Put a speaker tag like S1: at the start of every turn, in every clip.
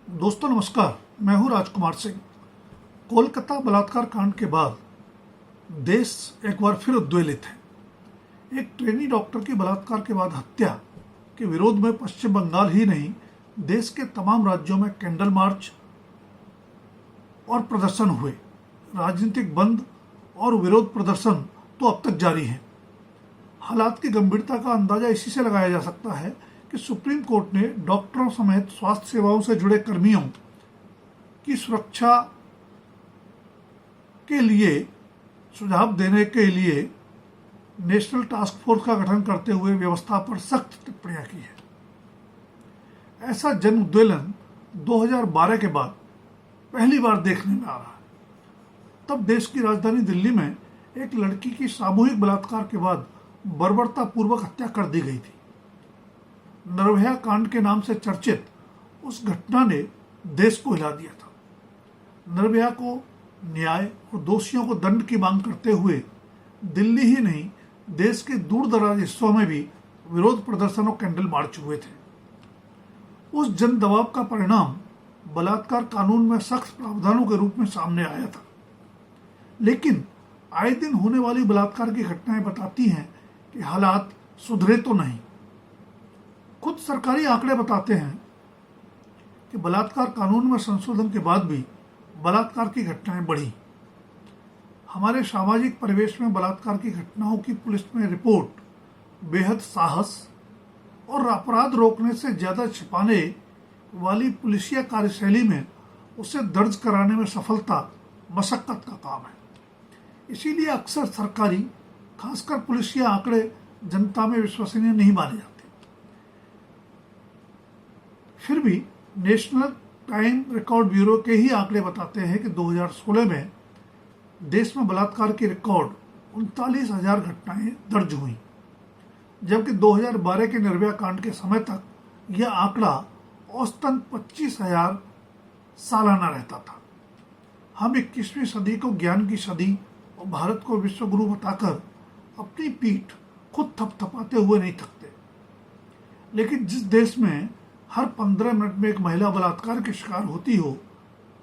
S1: दोस्तों नमस्कार, मैं हूं राजकुमार सिंह। कोलकाता बलात्कार कांड के बाद देश एक बार फिर उद्वेलित है। एक ट्रेनी डॉक्टर की बलात्कार के बाद हत्या के विरोध में पश्चिम बंगाल ही नहीं, देश के तमाम राज्यों में कैंडल मार्च और प्रदर्शन हुए। राजनीतिक बंद और विरोध प्रदर्शन तो अब तक जारी है। हालात की गंभीरता का अंदाजा इसी से लगाया जा सकता है कि सुप्रीम कोर्ट ने डॉक्टरों समेत स्वास्थ्य सेवाओं से जुड़े कर्मियों की सुरक्षा के लिए सुझाव देने के लिए नेशनल टास्क फोर्स का गठन करते हुए व्यवस्था पर सख्त टिप्पणियां की है। ऐसा जन उद्वेलन 2012 के बाद पहली बार देखने में आ रहा है। तब देश की राजधानी दिल्ली में एक लड़की की सामूहिक बलात्कार के बाद बर्बरतापूर्वक हत्या कर दी गई थी। निर्भया कांड के नाम से चर्चित उस घटना ने देश को हिला दिया था। निर्भया को न्याय और दोषियों को दंड की मांग करते हुए दिल्ली ही नहीं, देश के दूर दराज हिस्सों में भी विरोध प्रदर्शन और कैंडल मार्च हुए थे। उस जन दबाव का परिणाम बलात्कार कानून में सख्त प्रावधानों के रूप में सामने आया था। लेकिन आए दिन होने वाली बलात्कार की घटनाएं बताती हैं कि हालात सुधरे तो नहीं। खुद सरकारी आंकड़े बताते हैं कि बलात्कार कानून में संशोधन के बाद भी बलात्कार की घटनाएं बढ़ी। हमारे सामाजिक परिवेश में बलात्कार की घटनाओं की पुलिस में रिपोर्ट बेहद साहस और अपराध रोकने से ज्यादा छिपाने वाली पुलिसिया कार्यशैली में उसे दर्ज कराने में सफलता मशक्कत का काम है। इसीलिए अक्सर सरकारी, खासकर पुलिसिया आंकड़े जनता में विश्वसनीय नहीं माने जाते। फिर भी नेशनल क्राइम रिकॉर्ड ब्यूरो के ही आंकड़े बताते हैं कि 2016 में देश में बलात्कार की रिकॉर्ड 39,000 घटनाएं दर्ज हुई, जबकि 2012 के निर्भया कांड के समय तक यह आंकड़ा औसतन 25,000 सालाना रहता था। हम 21वीं सदी को ज्ञान की सदी और भारत को विश्वगुरु बताकर अपनी पीठ खुद थपथपाते हुए नहीं थकते। लेकिन जिस देश में हर 15 मिनट में एक महिला बलात्कार की शिकार होती हो,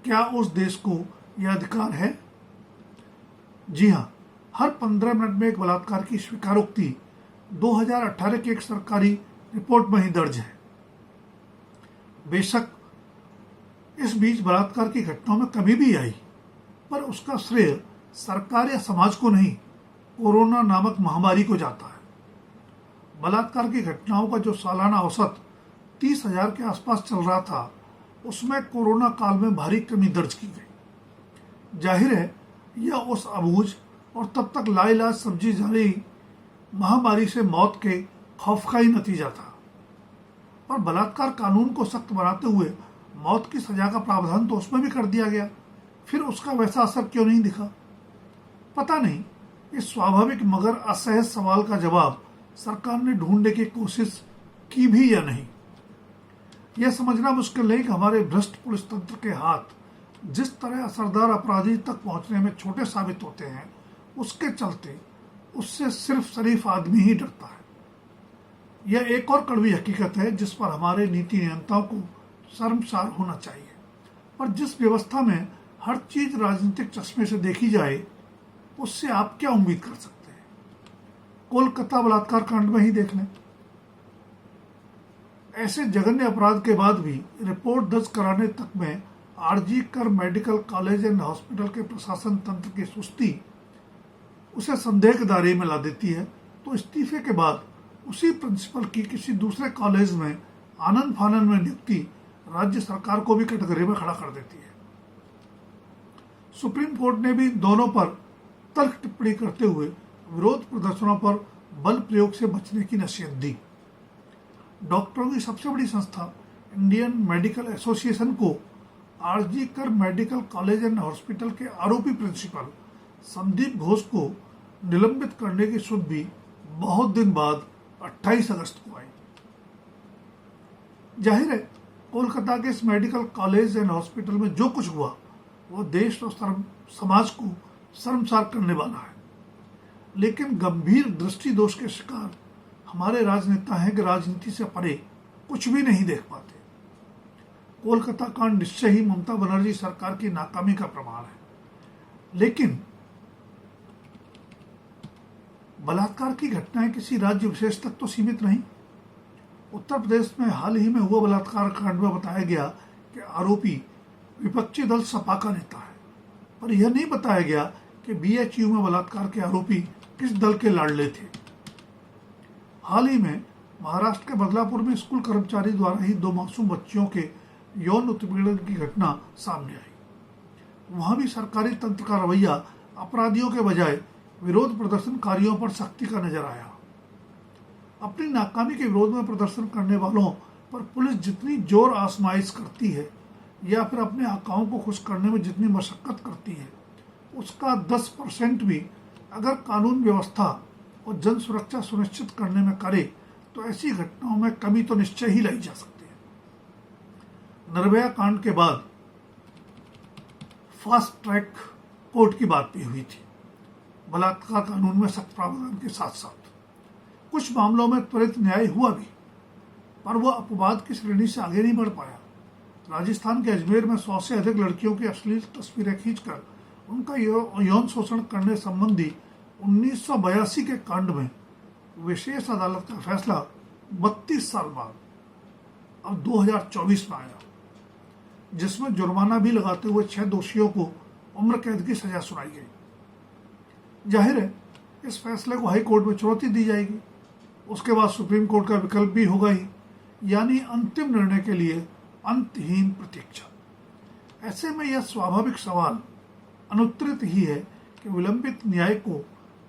S1: क्या उस देश को यह अधिकार है? जी हाँ, हर 15 मिनट में एक बलात्कार की स्वीकारोक्ति 2018 की एक सरकारी रिपोर्ट में ही दर्ज है। बेशक इस बीच बलात्कार की घटनाओं में कमी भी आई, पर उसका श्रेय सरकार या समाज को नहीं, कोरोना नामक महामारी को जाता है। बलात्कार की घटनाओं का जो सालाना औसत 30,000 के आसपास चल रहा था, उसमें कोरोना काल में भारी कमी दर्ज की गई। जाहिर है यह उस अबूझ और तब तक लाइलाज समझी जा रही महामारी से मौत के खौफ का ही नतीजा था। पर बलात्कार कानून को सख्त बनाते हुए मौत की सजा का प्रावधान तो उसमें भी कर दिया गया, फिर उसका वैसा असर क्यों नहीं दिखा? पता नहीं। इस स्वाभाविक मगर असहज सवाल का जवाब सरकार ने ढूंढने की कोशिश की भी या नहीं। यह समझना मुश्किल नहीं कि हमारे भ्रष्ट पुलिस तंत्र के हाथ जिस तरह असरदार अपराधी तक पहुंचने में छोटे साबित होते हैं, उसके चलते उससे सिर्फ शरीफ आदमी ही डरता है। यह एक और कड़वी हकीकत है जिस पर हमारे नीति नियंताओं को शर्मसार होना चाहिए। पर जिस व्यवस्था में हर चीज राजनीतिक चश्मे से देखी जाए, उससे आप क्या उम्मीद कर सकते हैं? कोलकाता बलात्कार कांड में ही देख लें। ऐसे जघन्य अपराध के बाद भी रिपोर्ट दर्ज कराने तक में आरजी कर मेडिकल कॉलेज एंड हॉस्पिटल के प्रशासन तंत्र की सुस्ती उसे संदेह के दायरे में ला देती है, तो इस्तीफे के बाद उसी प्रिंसिपल की किसी दूसरे कॉलेज में आनंद फानन में नियुक्ति राज्य सरकार को भी कटघरे में खड़ा कर देती है। सुप्रीम कोर्ट ने भी दोनों पर तर्क टिप्पणी करते हुए विरोध प्रदर्शनों पर बल प्रयोग से बचने की नसीहत दी। डॉक्टरों की सबसे बड़ी संस्था इंडियन मेडिकल एसोसिएशन को आरजी कर मेडिकल कॉलेज एंड हॉस्पिटल के आरोपी प्रिंसिपल संदीप घोष को निलंबित करने की सुध भी बहुत दिन बाद 28 अगस्त को आई। जाहिर है कोलकाता के इस मेडिकल कॉलेज एंड हॉस्पिटल में जो कुछ हुआ वो देश और समाज को शर्मसार करने वाला है। लेकिन गंभीर दृष्टि दोष के शिकार हमारे राजनेता हैं कि राजनीति से परे कुछ भी नहीं देख पाते। कोलकाता कांड निश्चय ही ममता बनर्जी सरकार की नाकामी का प्रमाण है। लेकिन बलात्कार की घटनाएं किसी राज्य विशेष तक तो सीमित नहीं। उत्तर प्रदेश में हाल ही में हुआ बलात्कार कांड में बताया गया कि आरोपी विपक्षी दल सपा का नेता है, पर यह नहीं बताया गया कि बीएचयू में बलात्कार के आरोपी किस दल के लाडले थे। हाल ही में महाराष्ट्र के बदलापुर में स्कूल कर्मचारी द्वारा ही 2 मासूम बच्चियों के यौन उत्पीड़न की घटना सामने आई। वहां भी सरकारी तंत्र का रवैया अपराधियों के बजाय विरोध प्रदर्शनकारियों पर सख्ती का नजर आया। अपनी नाकामी के विरोध में प्रदर्शन करने वालों पर पुलिस जितनी जोर आजमाइश करती है या फिर अपने आकाओं को खुश करने में जितनी मशक्कत करती है, उसका 10% भी अगर कानून व्यवस्था और जन सुरक्षा सुनिश्चित करने में करे तो ऐसी घटनाओं में कमी तो निश्चय ही लाई जा सकती है। निर्भया कांड के बाद फास्ट ट्रैक कोर्ट की बात भी हुई थी। बलात्कार कानून में सख्त प्रावधान के साथ साथ कुछ मामलों में त्वरित न्याय हुआ भी, पर वह अपवाद की श्रेणी से आगे नहीं बढ़ पाया। राजस्थान के अजमेर में 100 से अधिक लड़कियों की अश्लील तस्वीरें खींचकर उनका यौन शोषण करने संबंधी 1982 के कांड में विशेष अदालत का फैसला 32 साल बाद अब 2024 में आया, जिसमें जुर्माना भी लगाते हुए 6 दोषियों को उम्र कैद की सजा सुनाई गई। जाहिर है इस फैसले को हाई कोर्ट में चुनौती दी जाएगी, उसके बाद सुप्रीम कोर्ट का विकल्प भी होगा ही, यानी अंतिम निर्णय के लिए अंतहीन प्रतीक्षा। ऐसे में यह स्वाभाविक सवाल अनुत्तरित ही है कि विलंबित न्याय को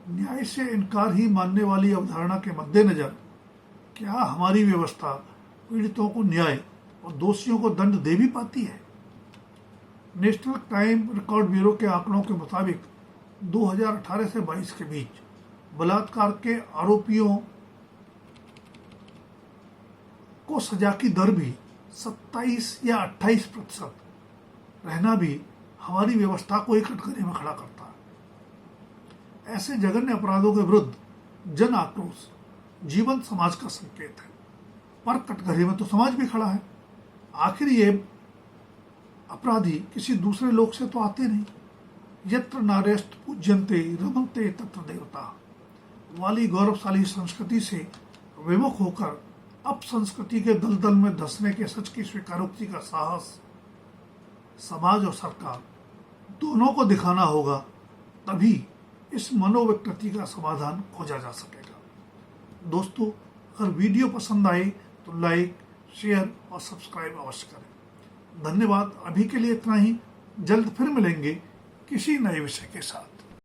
S1: न्याय से इनकार ही मानने वाली अवधारणा के मद्देनजर क्या हमारी व्यवस्था पीड़ितों को न्याय और दोषियों को दंड दे भी पाती है? नेशनल क्राइम रिकॉर्ड ब्यूरो के आंकड़ों के मुताबिक 2018 से 22 के बीच बलात्कार के आरोपियों को सजा की दर भी 27 या 28% रहना भी हमारी व्यवस्था को एक कटघरे में खड़ा करता है। ऐसे जघन्य अपराधों के विरुद्ध जन आक्रोश जीवंत समाज का संकेत है, पर कटघरे में तो समाज भी खड़ा है। आखिर ये अपराधी किसी दूसरे लोक से तो आते नहीं। यत्र नार्यस्त पूज्यन्ते रमन्ते तत्र देवता वाली गौरवशाली संस्कृति से विमुख होकर अब संस्कृति के दलदल में धंसने के सच की स्वीकारोक्ति का साहस समाज और सरकार दोनों को दिखाना होगा, तभी इस मनोविकृति का समाधान खोजा जा सकेगा। दोस्तों, अगर वीडियो पसंद आए तो लाइक, शेयर और सब्सक्राइब अवश्य करें। धन्यवाद। अभी के लिए इतना ही। जल्द फिर मिलेंगे किसी नए विषय के साथ।